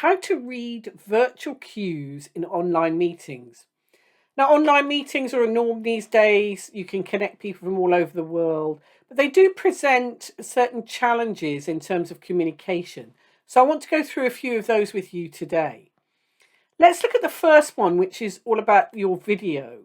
how to read virtual cues in online meetings. Now, online meetings are a norm these days. You can connect people from all over the world, but they do present certain challenges in terms of communication. So I want to go through a few of those with you today. Let's look at the first one, which is all about your video.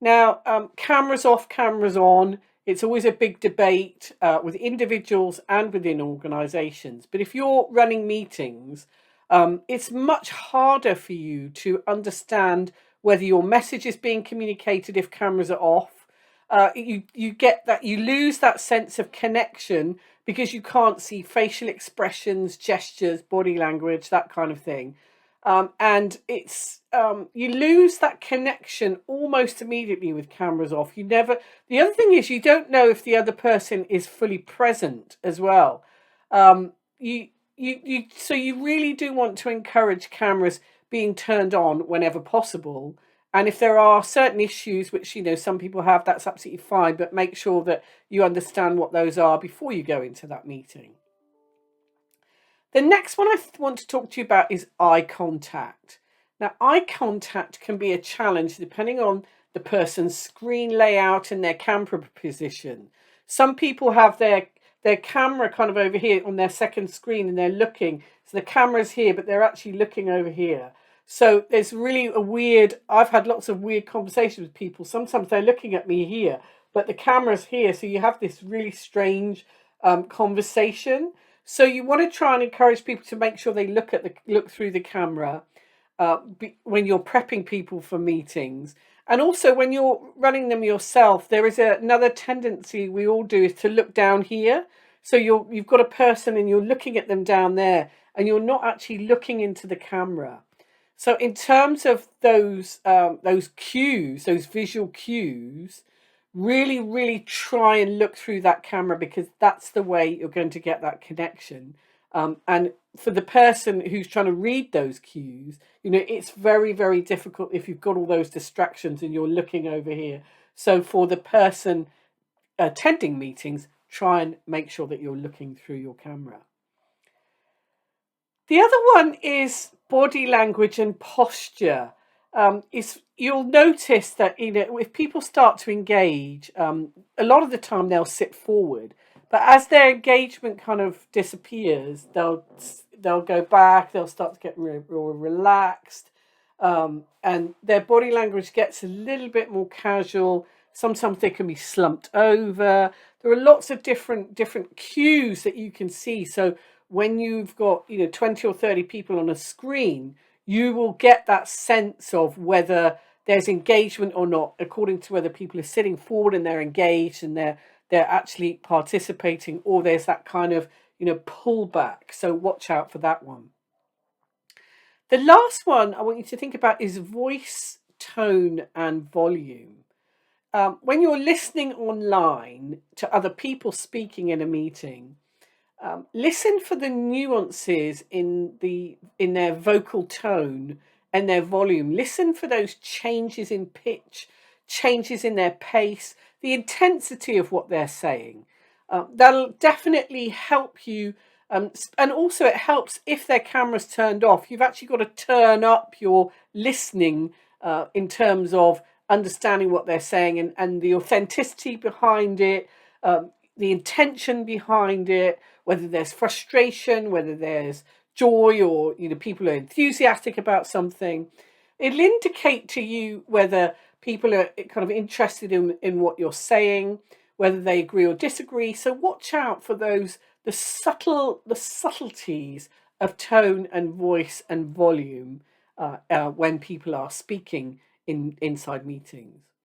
Now, cameras off, cameras on. It's always a big debate with individuals and within organizations. But if you're running meetings, it's much harder for you to understand whether your message is being communicated if cameras are off. You get that, you lose that sense of connection because you can't see facial expressions, gestures, body language, that kind of thing. And it's you lose that connection almost immediately with cameras off. You never. The other thing is you don't know if the other person is fully present as well. So you really do want to encourage cameras being turned on whenever possible. And if there are certain issues which some people have, that's absolutely fine. But make sure that you understand what those are before you go into that meeting. The next one I want to talk to you about is eye contact. Now, eye contact can be a challenge depending on the person's screen layout and their camera position. Some people have their camera kind of over here on their second screen and they're looking. So the camera's here, but they're actually looking over here. So there's really I've had lots of weird conversations with people. Sometimes they're looking at me here, but the camera's here. So you have this really strange conversation. So you want to try and encourage people to make sure they look through the camera when you're prepping people for meetings. And also when you're running them yourself, there is another tendency we all do is to look down here. So you've got a person and you're looking at them down there and you're not actually looking into the camera. So in terms of those cues, those visual cues, really, really try and look through that camera because that's the way you're going to get that connection. And for the person who's trying to read those cues, it's very, very difficult if you've got all those distractions and you're looking over here. So for the person attending meetings, try and make sure that you're looking through your camera. The other one is body language and posture. You'll notice that if people start to engage, a lot of the time they'll sit forward, but as their engagement kind of disappears, they'll go back. They'll start to get more relaxed, and their body language gets a little bit more casual. Sometimes they can be slumped over. There are lots of different cues that you can see. So when you've got 20 or 30 people on a screen, you will get that sense of whether there's engagement or not, according to whether people are sitting forward and they're engaged and they're actually participating, or there's that kind of pullback. So watch out for that one. The last one I want you to think about is voice, tone, and volume. When you're listening online to other people speaking in a meeting, listen for the nuances in their vocal tone and their volume. Listen for those changes in pitch, changes in their pace, the intensity of what they're saying. That'll definitely help you. And also it helps if their camera's turned off. You've actually got to turn up your listening in terms of understanding what they're saying and the authenticity behind it, the intention behind it, whether there's frustration, whether there's joy, or people are enthusiastic about something. It'll indicate to you whether people are kind of interested in what you're saying, whether they agree or disagree. So watch out for the subtleties of tone and voice and volume when people are speaking inside meetings.